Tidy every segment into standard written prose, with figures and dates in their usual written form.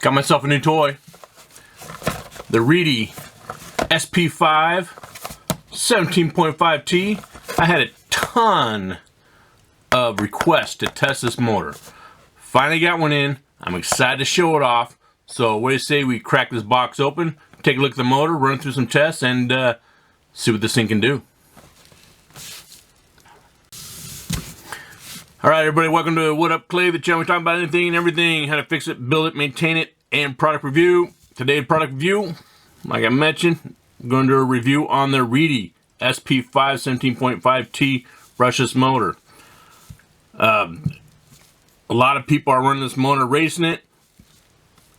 Got myself a new toy. The Reedy SP5 17.5T. I had a ton of requests to test this motor. Finally got one in. I'm excited to show it off. So what do you say we crack this box open, take a look at the motor, run through some tests, and see what this thing can do. Alright everybody, welcome to What Up Clay, the channel we talk about anything and everything, how to fix it, build it, maintain it, and product review. Today's product review, like I mentioned, I'm going to do a review on the Reedy SP5 17.5T brushless motor. A lot of people are running this motor, racing it.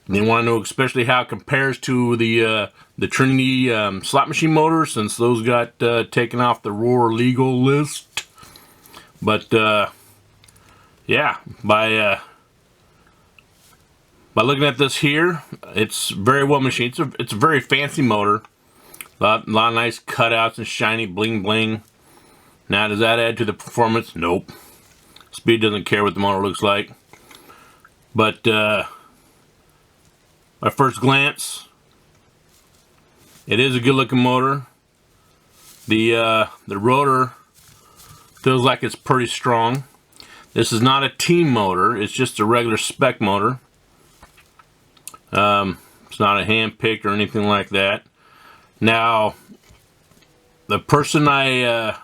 They want to know especially how it compares to the Trinity slot machine motors, since those got taken off the Rotor legal list. But yeah, by looking at this here, it's very well machined. It's a very fancy motor. A lot of nice cutouts and shiny bling bling. Now, does that add to the performance? Nope. Speed doesn't care what the motor looks like. But at first glance, it is a good looking motor. The rotor feels like it's pretty strong. This is not a team motor, it's just a regular spec motor. It's not a hand picked or anything like that. Now, the person I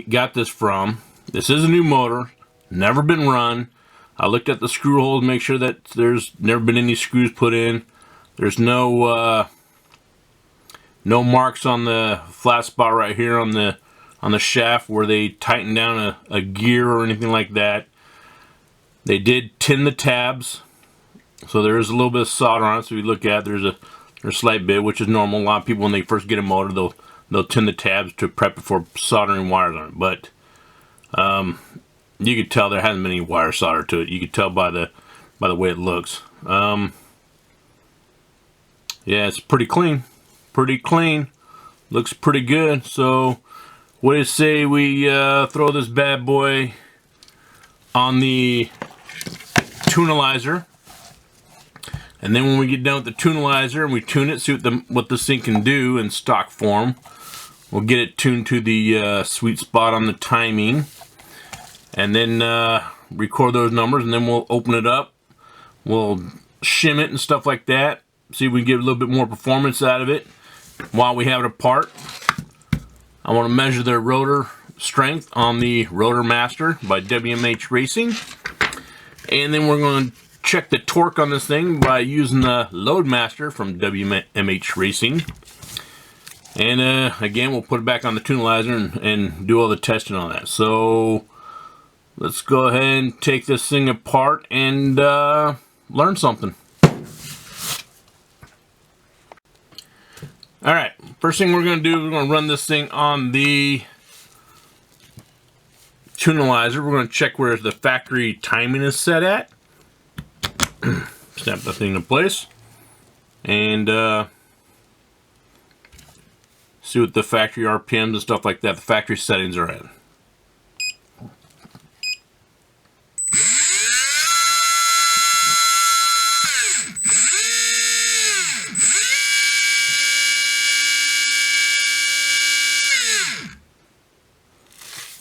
got this from, this is a new motor, never been run. I looked at the screw holes, make sure that there's never been any screws put in. There's no marks on the flat spot right here on the shaft where they tighten down a gear or anything like that. They did tin the tabs, so there is a little bit of solder on it. So you look at, there's a slight bit, which is normal. A lot of people, when they first get a motor, they'll tin the tabs to prep it for soldering wires on it. But you could tell there hasn't been any wire solder to it. You could tell by the way it looks. Yeah, it's pretty clean. Pretty clean. Looks pretty good. So what do you say we throw this bad boy on the tunalizer, and then when we get done with the tunalizer and we tune it, see what this thing can do in stock form, we'll get it tuned to the sweet spot on the timing, and then record those numbers, and then we'll open it up, we'll shim it and stuff like that, see if we can get a little bit more performance out of it while we have it apart. I want to measure the rotor strength on the Rotor Master by WMH Racing. And then we're going to check the torque on this thing by using the Load Master from WMH Racing. And again, we'll put it back on the tunalizer and do all the testing on that. So let's go ahead and take this thing apart and learn something. Alright, first thing we're going to do, we're going to run this thing on the tunalizer. We're going to check where the factory timing is set at. Snap the thing into place. And see what the factory RPMs and stuff like that, the factory settings are at.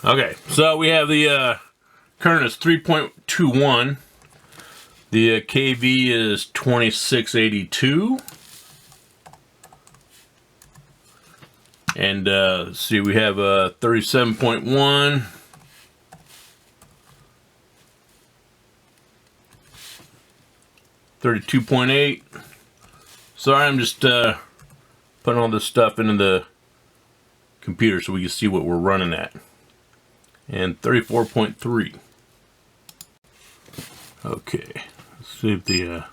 Okay, so we have the current is 3.21. The kV is 2682. And let's see, we have 37.1. 32.8. Sorry, I'm just putting all this stuff into the computer so we can see what we're running at. And 34.3. Okay, let's see if the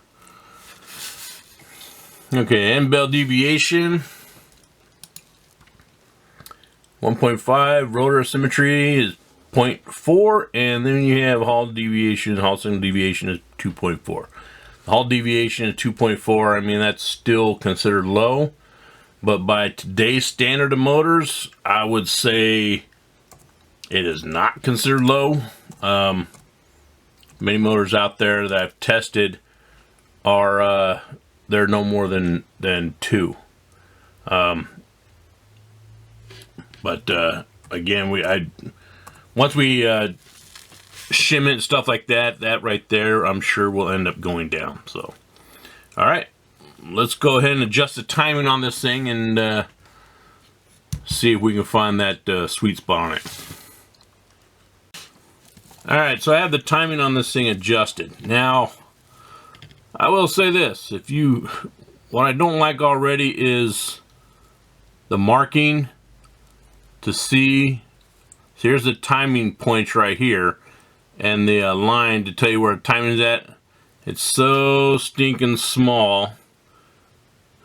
okay, end bell deviation 1.5, rotor symmetry is 0.4, and then you have Hall deviation. Hall signal deviation is 2.4. The Hall deviation is 2.4. I mean, that's still considered low, but by today's standard of motors, I would say it is not considered low. Many motors out there that I've tested are they're no more than 2. But again, once we shim it and stuff like that, that right there, I'm sure will end up going down. So, all right, let's go ahead and adjust the timing on this thing and see if we can find that sweet spot on it. All right, so I have the timing on this thing adjusted. Now, I will say this: what I don't like already is the marking to see. So here's the timing points right here, and the line to tell you where the timing is at. It's so stinking small.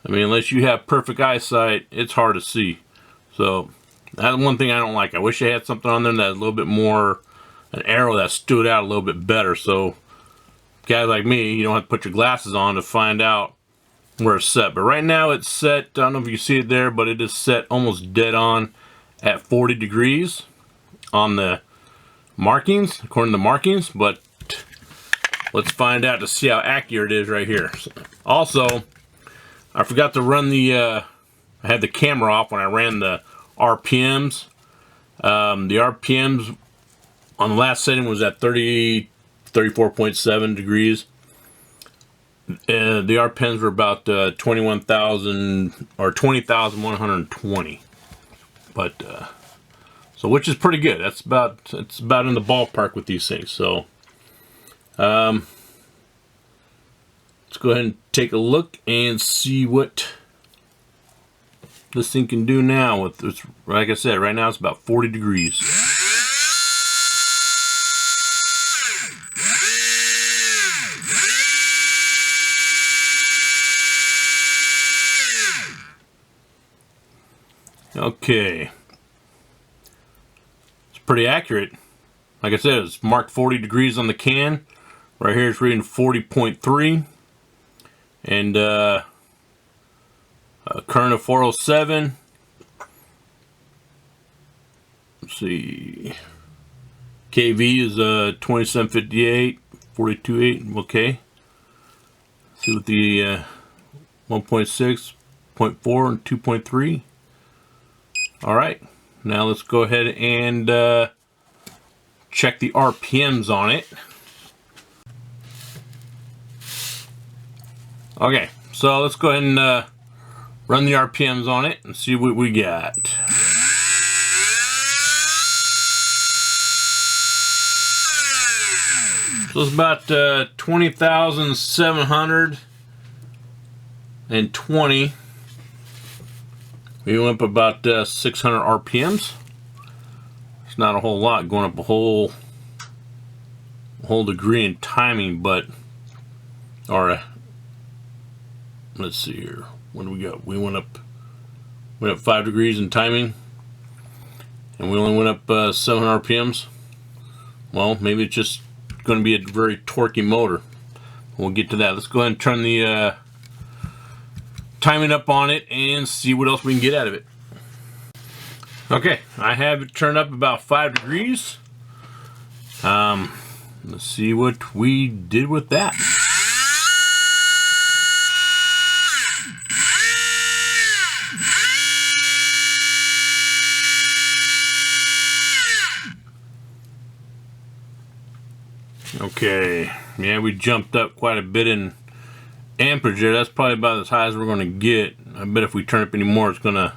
I mean, unless you have perfect eyesight, it's hard to see. So that's one thing I don't like. I wish I had something on there that's a little bit more, an arrow that stood out a little bit better. So guys like me, you don't have to put your glasses on to find out where it's set. But right now it's set, I don't know if you see it there, but it is set almost dead on at 40 degrees on the markings, according to the markings. But let's find out to see how accurate it is right here. Also, I forgot to run I had the camera off when I ran the RPMs. The RPMs on the last setting was at 34.7 degrees. The RPMs were about 21,000 or 20,120. But so, which is pretty good. It's about in the ballpark with these things. So let's go ahead and take a look and see what this thing can do now. With this, like I said, right now it's about 40 degrees. Okay, it's pretty accurate. Like I said, it's marked 40 degrees on the can. Right here it's reading 40.3, and current of 407. Let's see, KV is 2758, 42.8. Okay, let's see what the 1.6, 0.4, and 2.3. All right, now let's go ahead and check the RPMs on it. Okay, so let's go ahead and run the RPMs on it and see what we got. So it's about 20,720. We went up about 600 RPMs. It's not a whole lot, going up a whole degree in timing, but let's see here. What do we got? We went up 5 degrees in timing, and we only went up 700 RPMs. Well, maybe it's just going to be a very torquey motor. We'll get to that. Let's go ahead and turn the timing up on it and see what else we can get out of it. Okay, I have it turned up about 5 degrees. Let's see what we did with that. Okay, yeah, we jumped up quite a bit in amperage there. That's probably about as high as we're going to get. I bet if we turn up any more, it's going to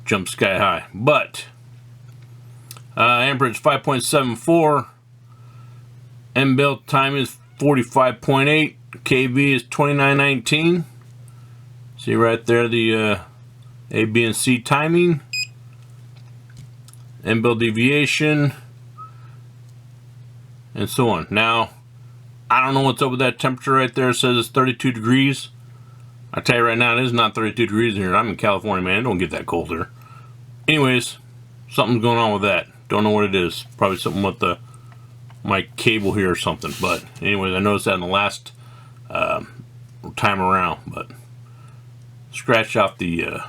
jump sky high. But amperage 5.74, M-built time is 45.8, KV is 2919. See right there the A, B, and C timing, M-built deviation, and so on. Now, I don't know what's up with that temperature right there. It says it's 32 degrees. I tell you right now, it is not 32 degrees in here. I'm in California, man. It don't get that cold here. Anyways, something's going on with that. Don't know what it is. Probably something with my cable here or something. But anyways, I noticed that in the last time around. But scratch off the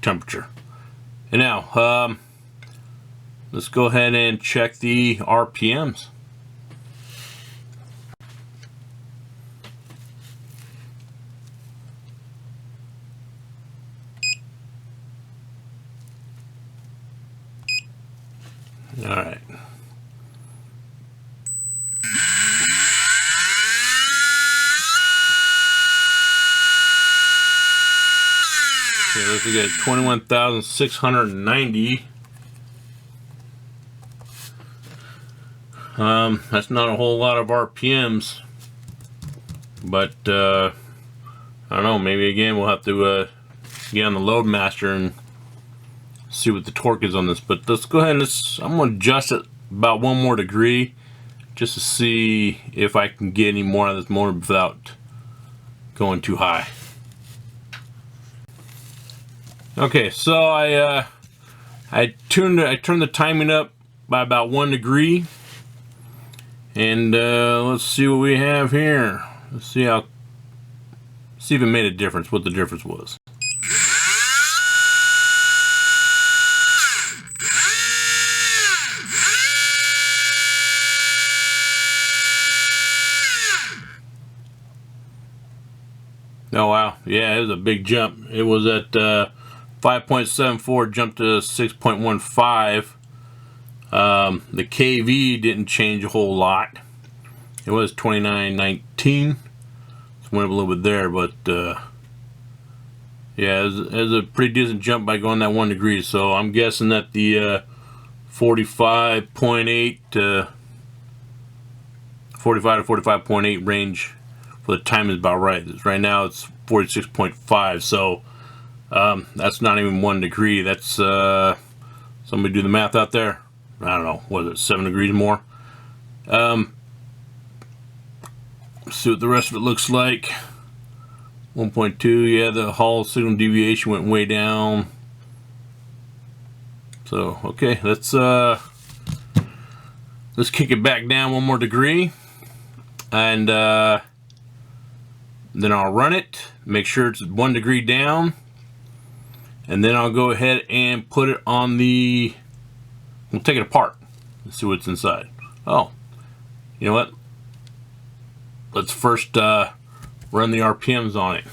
temperature. And now, let's go ahead and check the RPMs. All right. Okay, let's get 21,690. That's not a whole lot of RPMs, but I don't know. Maybe again we'll have to get on the Loadmaster and see what the torque is on this. But let's go ahead and I'm going to adjust it about 1 more degree just to see if I can get any more out of this motor without going too high. Okay, so I turned the timing up by about 1 degree, and let's see what we have here. Let's see if it made a difference. What the difference was. Oh wow, yeah, it was a big jump. It was at 5.74, jumped to 6.15. The KV didn't change a whole lot. It was 29.19, so went up a little bit there, but yeah, it was a pretty decent jump by going that 1 degree. So I'm guessing that the 45.8 to 45 to 45.8 range for the time is about right. Right now it's 46.5, so that's not even 1 degree. That's somebody do the math out there. I don't know, what is it, 7 degrees more? See what the rest of it looks like. 1.2, yeah, the Hall signal deviation went way down. So okay, let's kick it back down 1 more degree, and then I'll run it, make sure it's 1 degree down, and then I'll go ahead and put it on the, we'll take it apart and see what's inside. Oh, you know what? Let's first run the RPMs on it.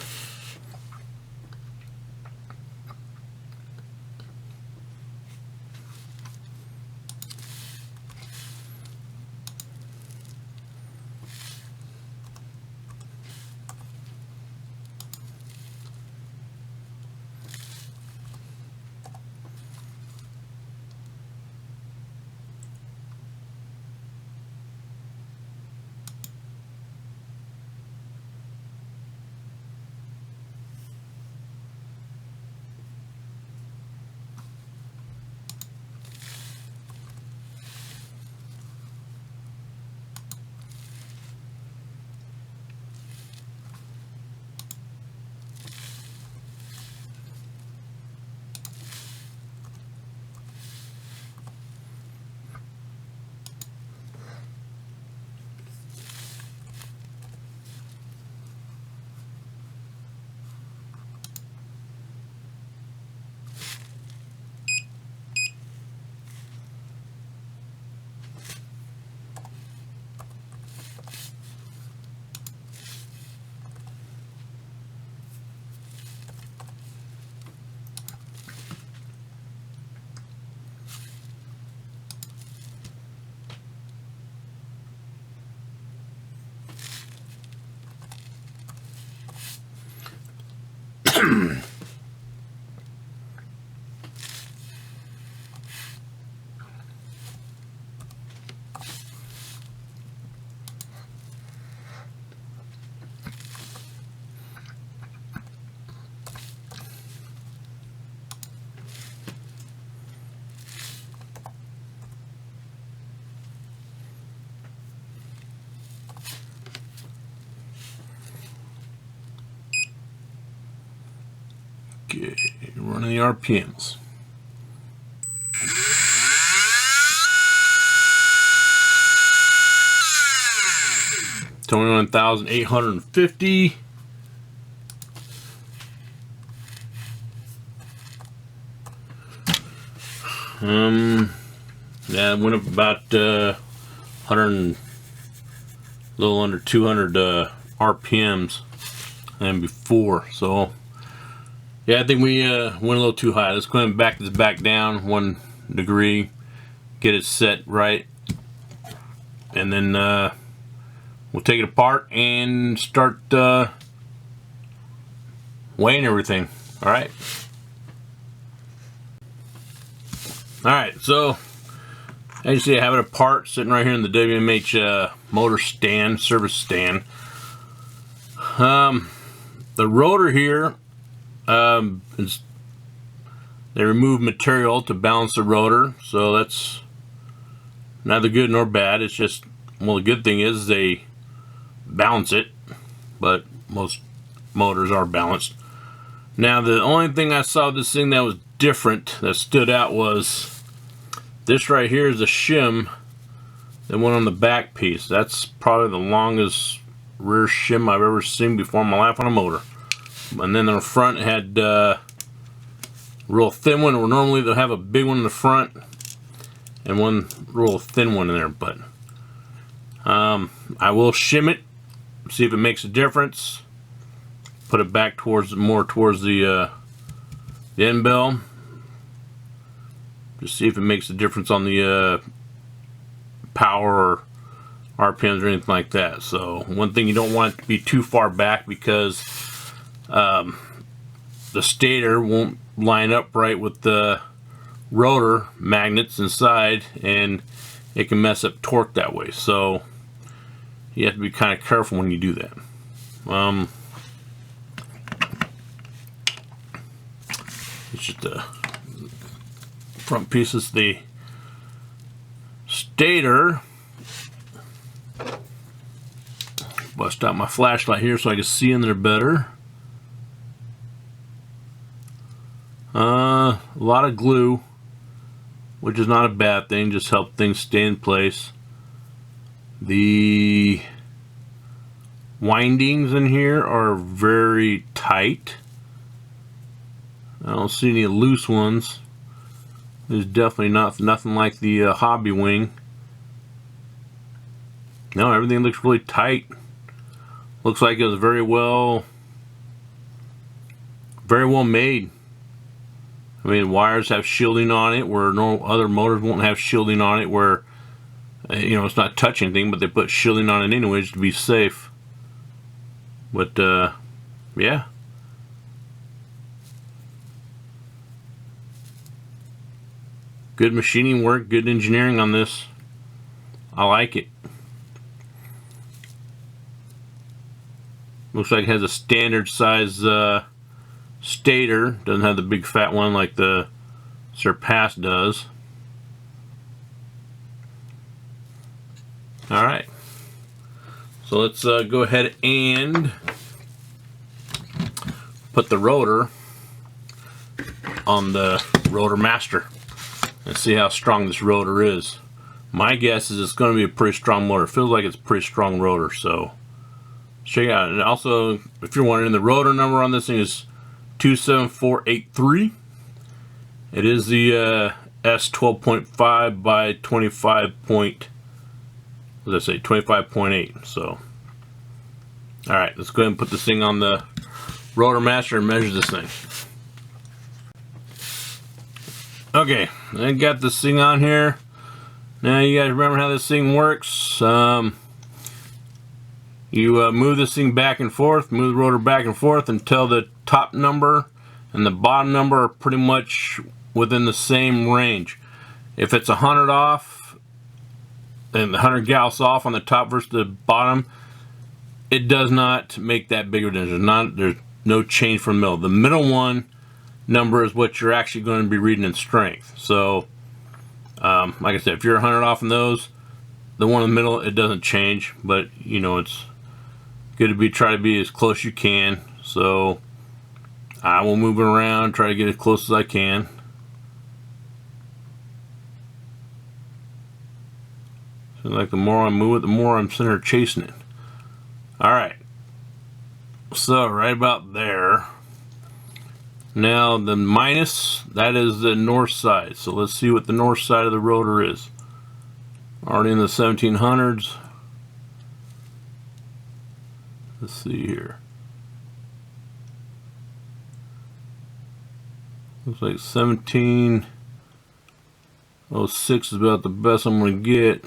Okay, running the RPMs. $21,850. Yeah, it went up about 100, a little under 200 RPMs than before. So yeah, I think we went a little too high. Let's go ahead and back this back down 1 degree. get it set right, and then we'll take it apart and start weighing everything. Alright. Alright, so as you see, I have it apart, sitting right here in the WMH motor stand, service stand. The rotor here, they remove material to balance the rotor, so that's neither good nor bad. It's just, well, the good thing is they balance it, but most motors are balanced. Now, the only thing I saw this thing that was different, that stood out, was this right here is a shim that went on the back piece. That's probably the longest rear shim I've ever seen before in my life on a motor. And then the front had real thin one, or normally they'll have a big one in the front and one real thin one in there. But I will shim it, see if it makes a difference. Put it back towards, more towards the end bell. Just see if it makes a difference on the power or RPMs or anything like that. So one thing, you don't want it to be too far back, because the stator won't line up right with the rotor magnets inside, and it can mess up torque that way. So you have to be kind of careful when you do that. It's just the front pieces, the stator. Bust out my flashlight here so I can see in there better. A lot of glue, which is not a bad thing, just help things stay in place. The windings in here are very tight. I don't see any loose ones. There's definitely nothing like the Hobby Wing. No, everything looks really tight. Looks like it was very well made. I mean, wires have shielding on it where no other motors won't have shielding on it, where you know, it's not touching anything, but they put shielding on it anyways to be safe. But yeah. Good machining work, good engineering on this. I like it. Looks like it has a standard size stator. Doesn't have the big fat one like the Surpass does. Alright. So let's go ahead and put the rotor on the Rotor Master and see how strong this rotor is. My guess is it's going to be a pretty strong motor. It feels like it's a pretty strong rotor, so check it out. And also, if you're wondering, the rotor number on this thing is 27483. It is the S12.5 by 25.8. So, all right, let's go ahead and put this thing on the Rotor Master and measure this thing. Okay, I got this thing on here. Now you guys remember how this thing works. You move this thing back and forth, move the rotor back and forth until the top number and the bottom number are pretty much within the same range. If it's 100 off and 100 gauss off on the top versus the bottom, it does not make that big of a difference. There's no change from the middle. The middle one number is what you're actually going to be reading in strength. So like I said, if you're 100 off in those, the one in the middle, it doesn't change, but you know, it's good to try to be as close as you can. So I will move it around, try to get as close as I can. So like the more I move it, the more I'm sitting there chasing it. Alright, so right about there. Now the minus, that is the north side. So let's see what the north side of the rotor is. Already in the 1700s. Let's see here. Looks like 17. 06 is about the best I'm going to get.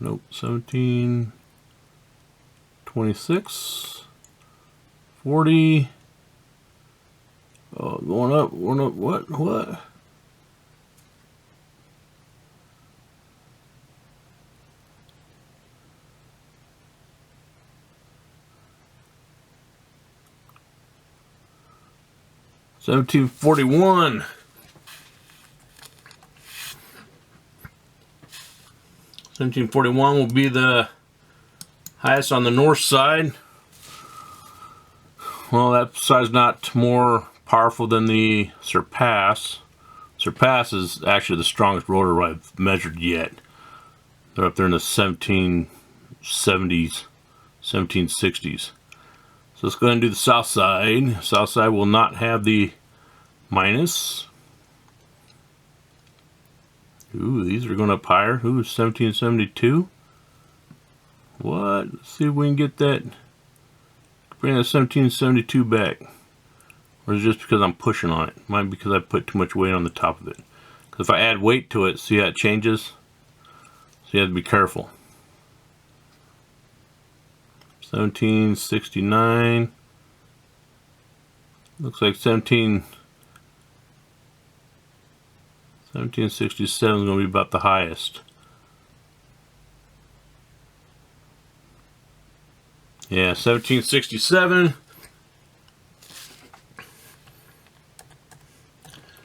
Nope, 17, 26, 40. Oh, going up, what? $17.41. 1741 will be the highest on the north side. Well, that side's not more powerful than the Surpass. Surpass is actually the strongest rotor I've measured yet. They're up there in the 1770s, 1760s. So let's go ahead and do the south side. South side will not have the minus. Ooh, these are going up higher. Ooh, 1772. What? Let's see if we can get that. Bring that 1772 back. Or is it just because I'm pushing on it? Might be because I put too much weight on the top of it. Because if I add weight to it, see how it changes? So you have to be careful. 1769. Looks like 1767 is going to be about the highest. Yeah, 1767.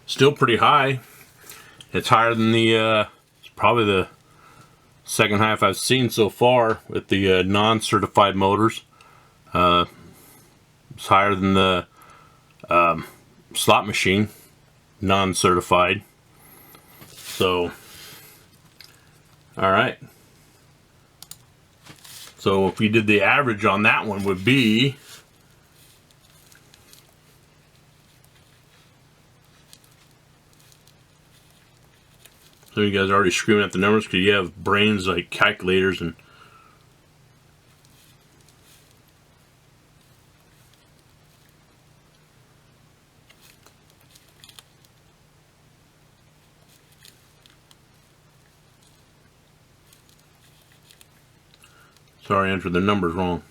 Still pretty high. It's higher than the, it's probably the second half I've seen so far with the non-certified motors. It's higher than the slot machine, non-certified. So, alright. So if you did the average on that one would be so you guys are already screaming at the numbers because you have brains like calculators and sorry, I entered the numbers wrong.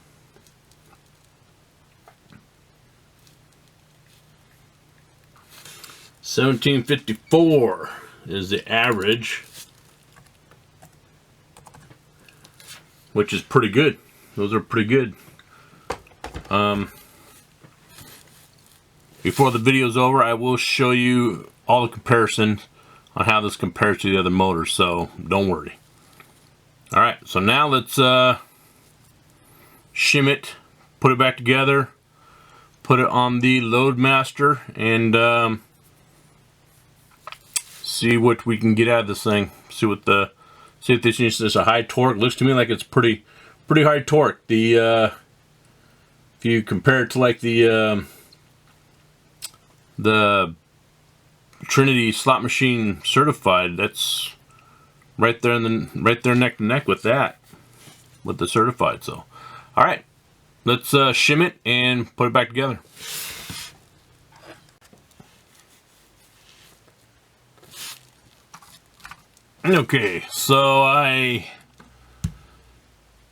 $17.54 is the average, which is pretty good. Those are pretty good. Before the video's over, I will show you all the comparisons on how this compares to the other motors, so don't worry. Alright, so now let's shim it, put it back together, put it on the Loadmaster, and see what we can get out of this thing. See if this is a high torque. Looks to me like it's pretty high torque. The if you compare it to like the Trinity slot machine certified, that's right there right there neck to neck with that, with the certified. So, all right, let's shim it and put it back together. Okay, so I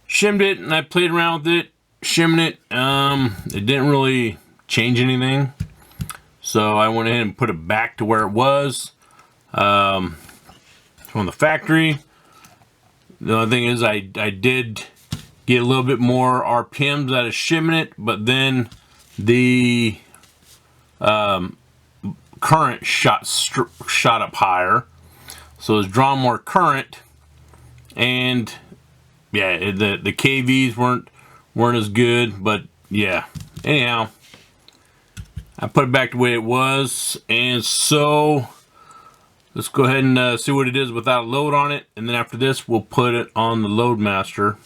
shimmed it and I played around with it, shimming it. It didn't really change anything, so I went ahead and put it back to where it was from the factory. The only thing is I did get a little bit more RPMs out of shimming it, but then the current shot up higher. So it's drawn more current, and yeah, the KVs weren't as good, but yeah. Anyhow, I put it back the way it was, and so let's go ahead and see what it is without a load on it, and then after this we'll put it on the Loadmaster,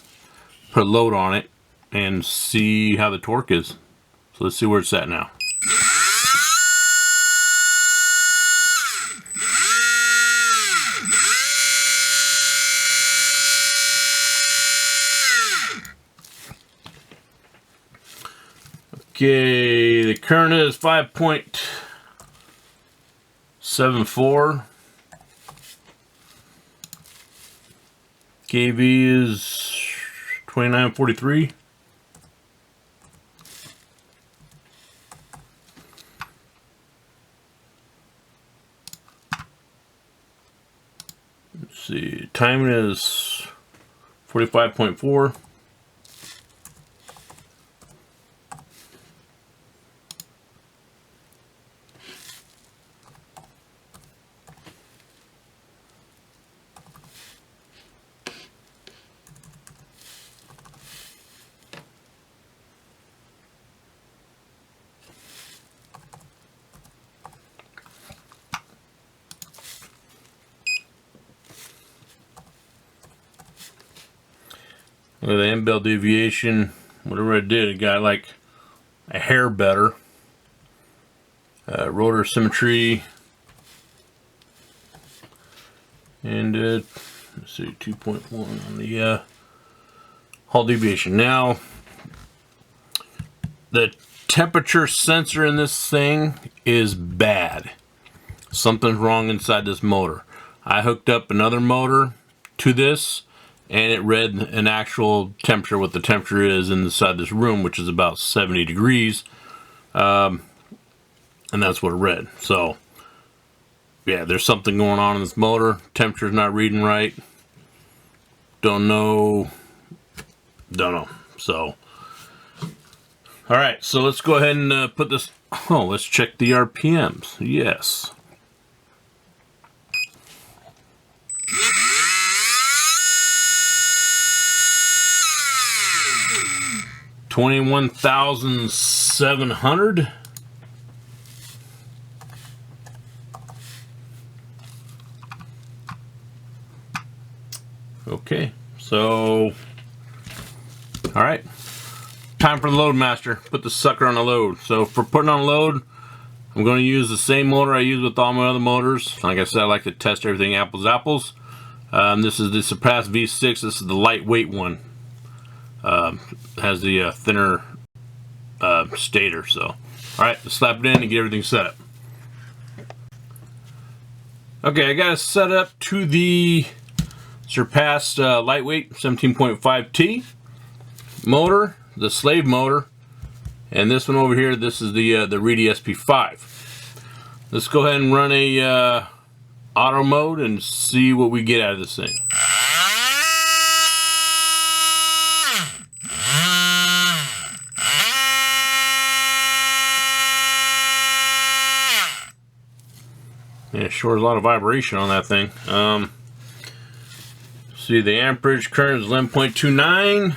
put a load on it, and see how the torque is. So let's see where it's at now. Okay, the current is 5.74. kV is 2943. Let's see, timing is 45.4. Look at the end bell deviation. Whatever I did, it got like a hair better. Rotor symmetry. And let's see, 2.1 on the Hall deviation. Now, the temperature sensor in this thing is bad. Something's wrong inside this motor. I hooked up another motor to this, and it read an actual temperature, what the temperature is inside this room, which is about 70 degrees. And that's what it read. So, yeah, there's something going on in this motor. Temperature's not reading right. Don't know. So, all right, so let's go ahead and put this. Oh, let's check the RPMs. Yes. $21,700. Okay, so all right, time for the load master. Put the sucker on the load. So for putting on a load, I'm going to use the same motor I use with all my other motors. Like I said, I like to test everything apples to apples. This is the Surpass V6. This is the lightweight one. Has the thinner stator. So, all right, let's slap it in and get everything set up. Okay, I got it set up to the Surpass lightweight 17.5T motor, the slave motor, and this one over here. This is the Reedy SP5. Let's go ahead and run a auto mode and see what we get out of this thing. Yeah, sure is a lot of vibration on that thing. See, the amperage current is 11.29.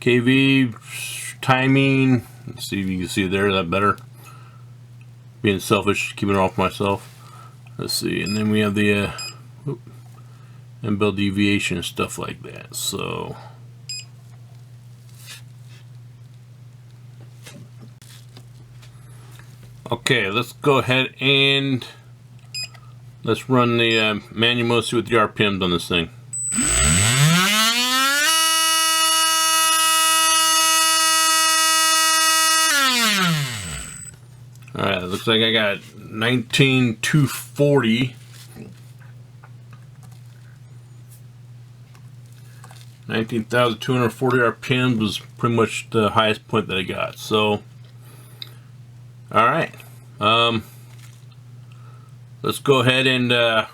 kV timing. Let's see if you can see it there. Is that better? Being selfish, keeping it off myself. Let's see, and then we have the end bell deviation and stuff like that. So. Okay, let's go ahead and let's run the manual mode, see what the RPMs on this thing. Alright, looks like I got 19,240. 19,240 RPMs was pretty much the highest point that I got. So, alright. Let's go ahead and I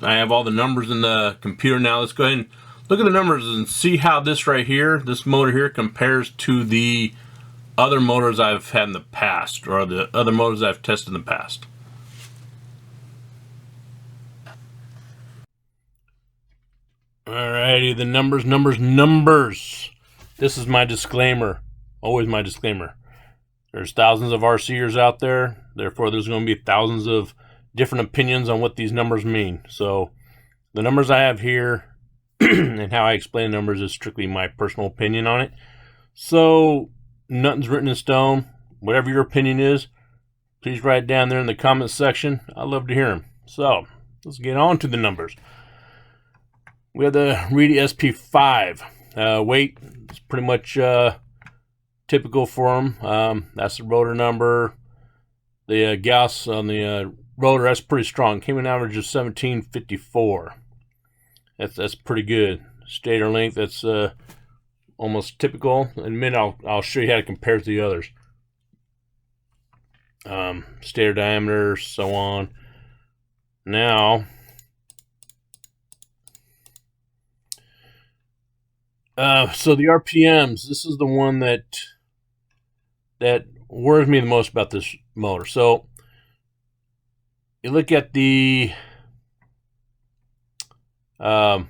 have all the numbers in the computer now. Let's go ahead and look at the numbers and see how this right here, this motor here, compares to the other motors I've had in the past, or the other motors I've tested in the past. Alrighty, the numbers. This is my disclaimer. Always my disclaimer. There's thousands of RCers out there, therefore there's going to be thousands of different opinions on what these numbers mean. So the numbers I have here and how I explain numbers is strictly my personal opinion on it. So nothing's written in stone. Whatever your opinion is, please write it down there in the comments section. I'd love to hear them. So let's get on to the numbers. We have the Reedy SP5. Weight is pretty much typical for them. That's the rotor number. The Gauss on the rotor, that's pretty strong. Came in average of 1754. That's pretty good. Stator length, that's almost typical. In a minute, I'll show you how to compare to the others. Stator diameter, so on. Now, so the RPMs, this is the one that worries me the most about this motor. So you look at the RPMs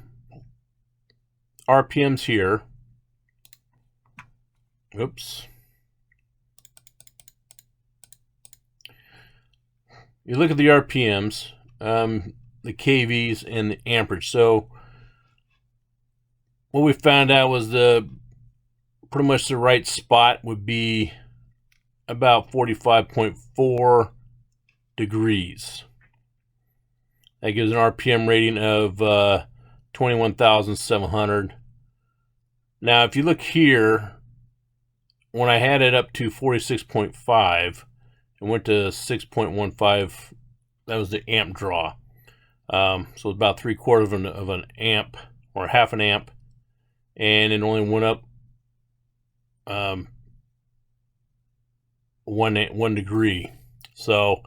here. Oops. You look at the RPMs, the kVs, and the amperage. So what we found out was pretty much the right spot would be about 45.4 degrees. That gives an RPM rating of 21,700. Now, if you look here, when I had it up to 46.5 and went to 6.15, that was the amp draw. So it's about 3/4 of an amp, or half an amp, and it only went up 1 degree. So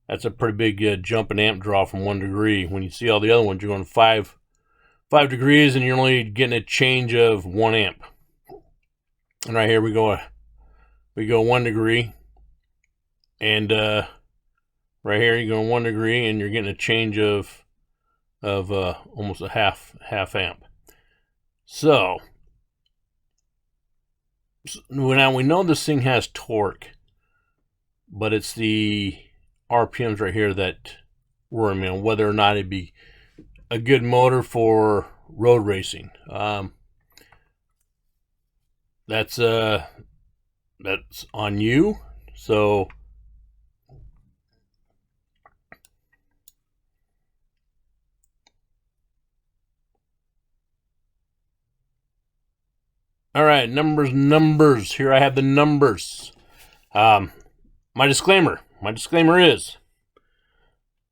that's a pretty big jump in amp draw from 1 degree. When you see all the other ones, you're going 5 degrees, and you're only getting a change of 1 amp. And right here we go 1 degree, and right here you go 1 degree, and you're getting a change of almost a half amp. So now we know this thing has torque, but it's the RPMs right here that worry me on whether or not it'd be a good motor for road racing. That's on you. So all right, numbers. Here I have the numbers. My disclaimer is,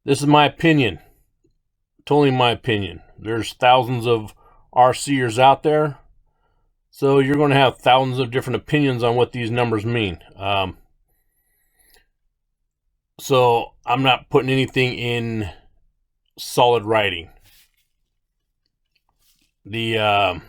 this is my opinion. Totally my opinion. There's thousands of RCers out there, so you're going to have thousands of different opinions on what these numbers mean. So I'm not putting anything in solid writing. The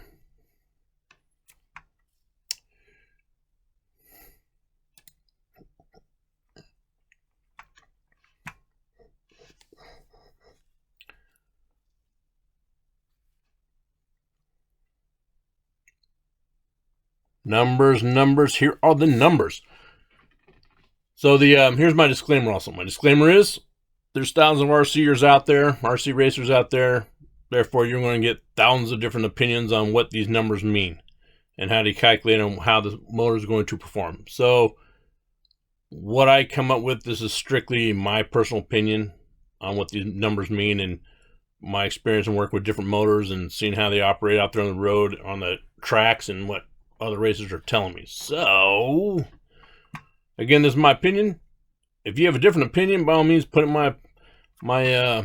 numbers, here are the numbers. So the here's my disclaimer also. My disclaimer is, there's thousands of RCers out there, RC racers out there, therefore you're going to get thousands of different opinions on what these numbers mean and how to calculate on how the motor is going to perform. So what I come up with, this is strictly my personal opinion on what these numbers mean, and my experience in working with different motors and seeing how they operate out there on the road, on the tracks, and what other racers are telling me. So again, this is my opinion. If you have a different opinion, by all means, put it in my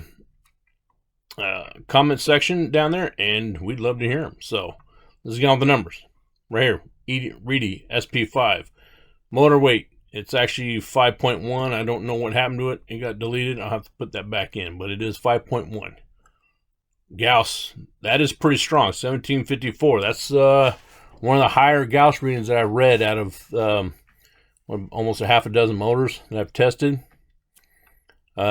comment section down there, and we'd love to hear them. So let's get on the numbers right here. Reedy SP5 motor weight. It's actually 5.1. I don't know what happened to it. It got deleted. I'll have to put that back in, but it is 5.1. Gauss, that is pretty strong. 1754. That's one of the higher Gauss readings that I read out of almost a half a dozen motors that I've tested.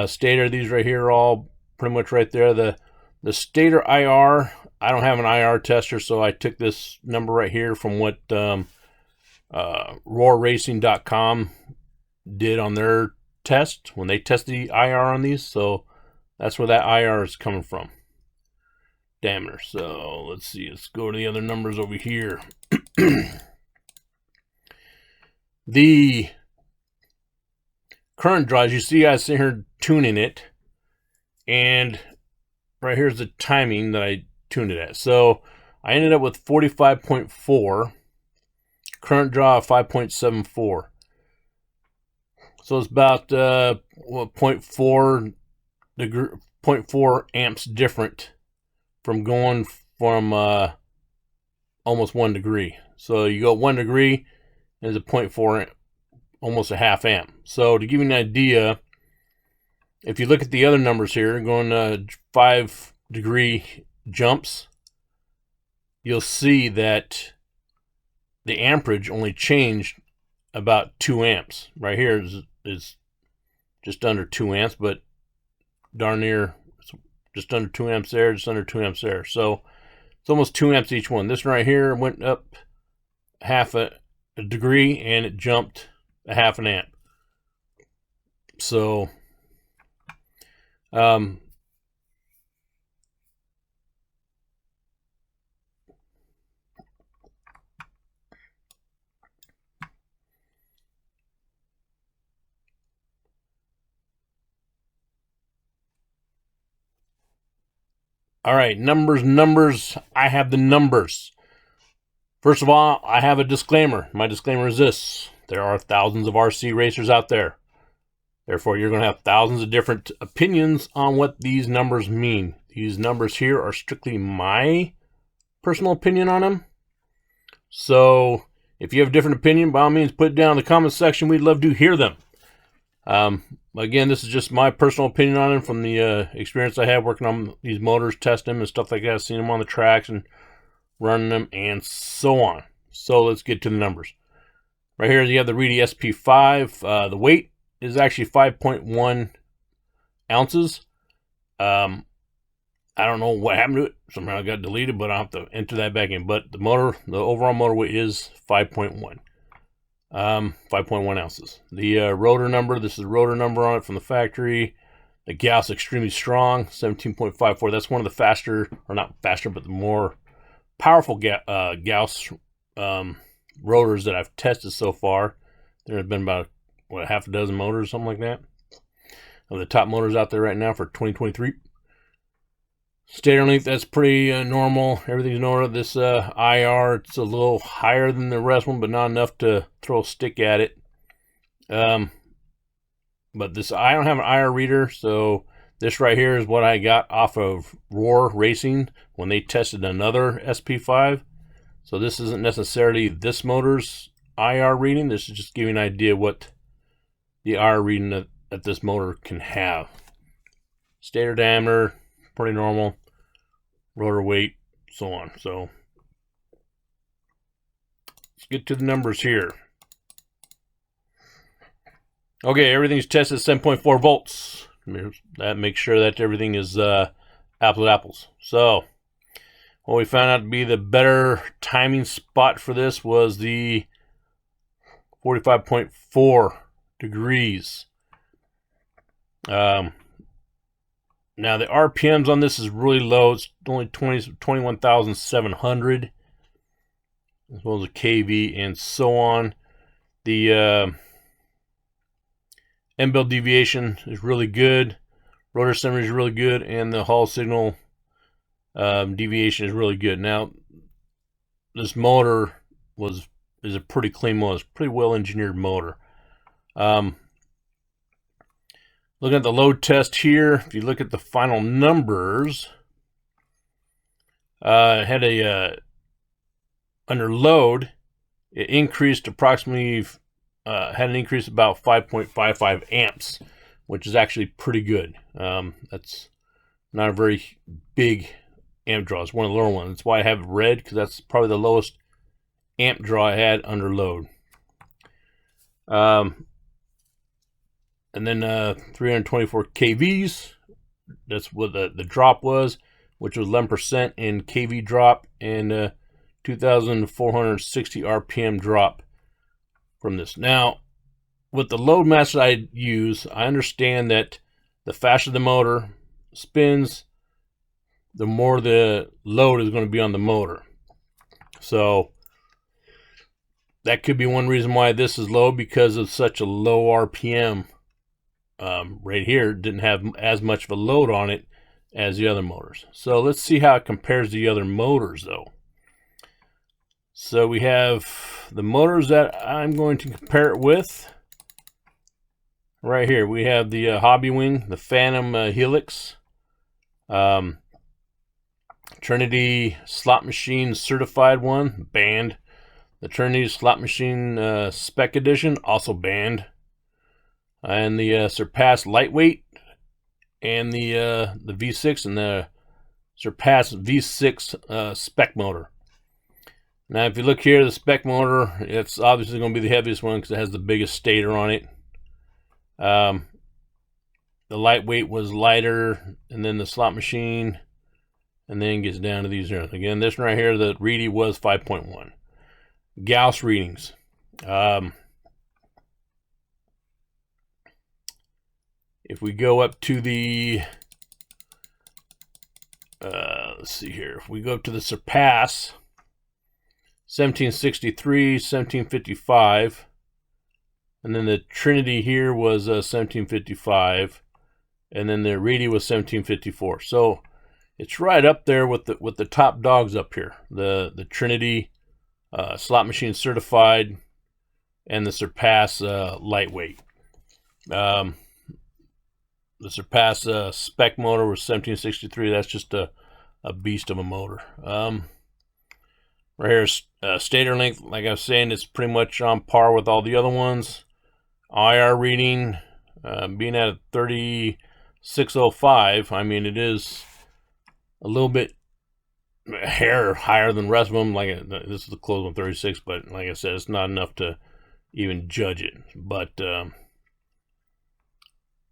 Stator, these right here are all pretty much right there. The stator IR, I don't have an IR tester, so I took this number right here from what roarracing.com did on their test when they tested the IR on these. So that's where that IR is coming from. Diameter. So let's see, let's go to the other numbers over here. The current draws, you see I sit here tuning it, and right here's the timing that I tuned it at. So I ended up with 45.4 current draw of 5.74. So it's about 0.4 amps different from going from almost 1 degree. So you go 1 degree, there's a 0.4, almost a half amp. So to give you an idea, if you look at the other numbers here, going 5 degree jumps, you'll see that the amperage only changed about 2 amps. Right here is just under 2 amps, but darn near just under 2 amps there, just under 2 amps there. So it's almost 2 amps each one. This one right here went up half a degree and it jumped a half an amp. So all right, numbers. I have the numbers. First of all, I have a disclaimer. My disclaimer is this: there are thousands of RC racers out there. Therefore, you're going to have thousands of different opinions on what these numbers mean. These numbers here are strictly my personal opinion on them. So, if you have a different opinion, by all means, put it down in the comment section. We'd love to hear them. Again, this is just my personal opinion on them from the experience I have working on these motors, testing them and stuff like that, seeing them on the tracks and running them and so on. So let's get to the numbers. Right here you have the Reedy SP5. The weight is actually 5.1 ounces. I don't know what happened to it. Somehow it got deleted, but I'll have to enter that back in. But the overall motor weight is 5.1. 5.1 ounces. The rotor number, this is the rotor number on it from the factory. The Gauss extremely strong, 17.54. That's one of the faster, or not faster, but the more powerful Gauss rotors that I've tested so far. There have been about, what, half a dozen motors, something like that, of the top motors out there right now for 2023. Stator length, that's pretty normal. Everything's normal. This IR, it's a little higher than the rest one, but not enough to throw a stick at it. But this, I don't have an IR reader, so this right here is what I got off of Rotor Racing when they tested another SP5. So this isn't necessarily this motor's IR reading. This is just giving an idea what the IR reading that this motor can have. Stator diameter, pretty normal. Rotor weight, so on. So let's get to the numbers here. Okay, everything's tested at 7.4 volts. That makes sure that everything is apples to apples. So what we found out to be the better timing spot for this was the 45.4 degrees. Now the RPMs on this is really low. It's only 21,700, as well as a kV and so on. The end-bell deviation is really good. Rotor symmetry is really good, and the Hall signal deviation is really good. Now, this motor is a pretty clean motor. It's a pretty well-engineered motor. Looking at the load test here, if you look at the final numbers, it had a under load, it increased approximately, had an increase of about 5.55 amps, which is actually pretty good. That's not a very big amp draw. It's one of the lower ones. That's why I have it red, because that's probably the lowest amp draw I had under load. And then 324 kVs, that's what the drop was, which was 11% in kV drop, and 2,460 RPM drop from this. Now, with the load master I use, I understand that the faster the motor spins, the more the load is going to be on the motor. So that could be one reason why this is low, because of such a low RPM. Right here didn't have as much of a load on it as the other motors. So let's see how it compares to the other motors though. So we have the motors that I'm going to compare it with. Right here we have the Hobbywing, the Phantom Helix, Trinity Slot Machine Certified one, banned. The Trinity Slot Machine Spec Edition, also banned. And the Surpass Lightweight, and the V6, and the Surpass V6 spec motor. Now, if you look here, the spec motor, it's obviously going to be the heaviest one because it has the biggest stator on it. The lightweight was lighter, and then the slot machine, and then gets down to these here. Again, this one right here, the Reedy was 5.1. Gauss readings. If we go up to the, let's see here. If we go up to the Surpass, 1763, 1755, and then the Trinity here was 1755, and then the Reedy was 1754. So it's right up there with the top dogs up here. The Trinity Slot Machine Certified and the Surpass Lightweight. The Surpass spec motor was 1763. That's just a beast of a motor. Right here, stator length, like I was saying, it's pretty much on par with all the other ones. IR reading, being at 3605, I mean, it is a little bit hair higher than the rest of them. Like, this is the close one, 36, but like I said, it's not enough to even judge it. But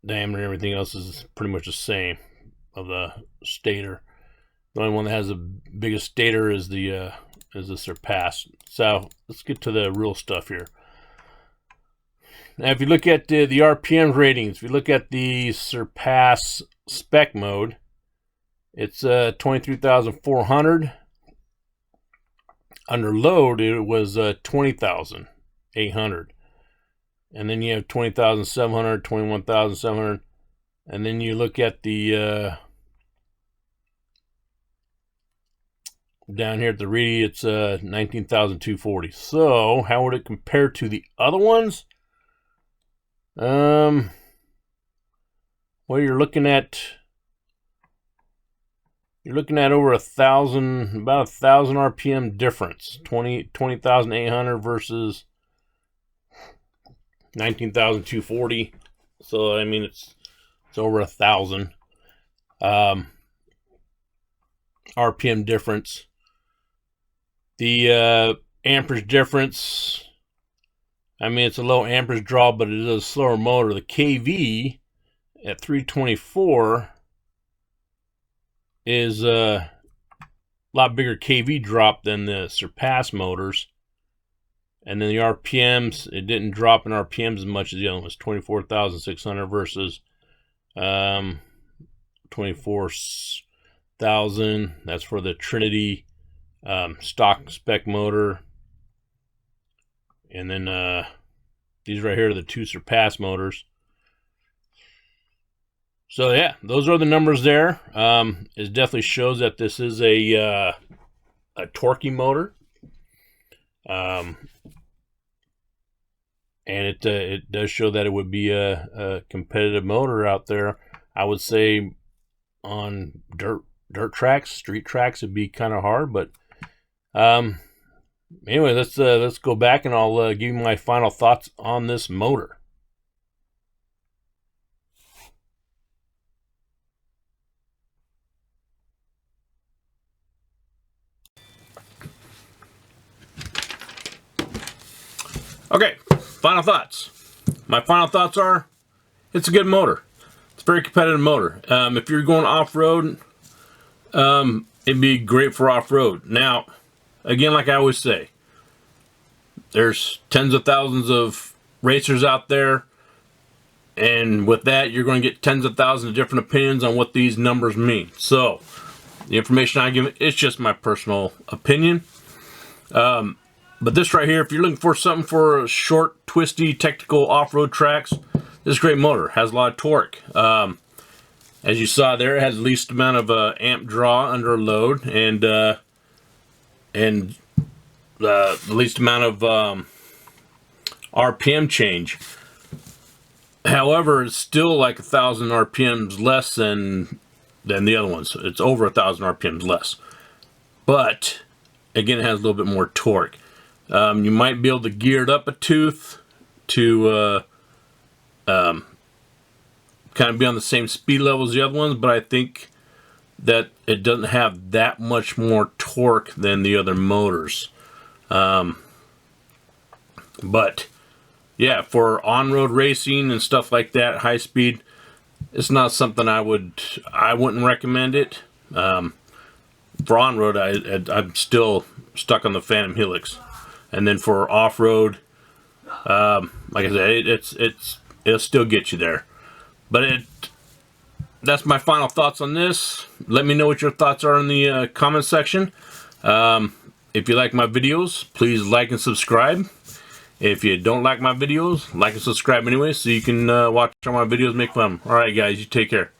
diameter and everything else is pretty much the same of the stator. The only one that has the biggest stator is the Surpass. So let's get to the real stuff here. Now, if you look at the RPM ratings, if you look at the Surpass spec mode, it's 23,400. Under load, it was 20,800. And then you have 20,700, 21,700. And then you look at the down here at the Reedy, it's 19,240. So how would it compare to the other ones? Well, you're looking at over 1,000, about 1,000 RPM difference. 20,800 versus 19,240. So I mean, it's over 1,000 RPM difference. The amperage difference, I mean, it's a low amperage draw, but it is a slower motor. The KV at 324 is a lot bigger KV drop than the Surpass motors. And then the RPMs, it didn't drop in RPMs as much as the other one. It was 24,600 versus 24,000. That's for the Trinity stock spec motor. And then these right here are the two Surpass motors. So yeah, those are the numbers there. It definitely shows that this is a torquey motor. And it does show that it would be a competitive motor out there. I would say on dirt tracks, street tracks, it'd be kind of hard. But anyway, let's go back and I'll give you my final thoughts on this motor. Okay, final thoughts. My final thoughts are, it's a good motor. It's a very competitive motor. If you're going off-road, it'd be great for off-road. Now, again, like I always say, there's tens of thousands of racers out there, and with that, you're going to get tens of thousands of different opinions on what these numbers mean. So, the information I give, it's just my personal opinion. But this right here, if you're looking for something for short, twisty, technical off-road tracks, this is a great motor. Has a lot of torque. As you saw there, it has the least amount of amp draw under a load, and the least amount of RPM change. However, it's still like 1,000 RPMs less than the other ones. It's over 1,000 RPMs less. But again, it has a little bit more torque. You might be able to gear it up a tooth to kind of be on the same speed level as the other ones, but I think that it doesn't have that much more torque than the other motors. But yeah, for on-road racing and stuff like that, high speed, it's not something I wouldn't recommend it. For on-road, I'm still stuck on the Phantom Helix, and then for off-road, like I said, it'll still get you there. But that's my final thoughts on this. Let me know what your thoughts are in the comment section. If you like my videos, please like and subscribe. If you don't like my videos, like and subscribe anyway, so you can watch all my videos, make fun. Alright guys, you take care.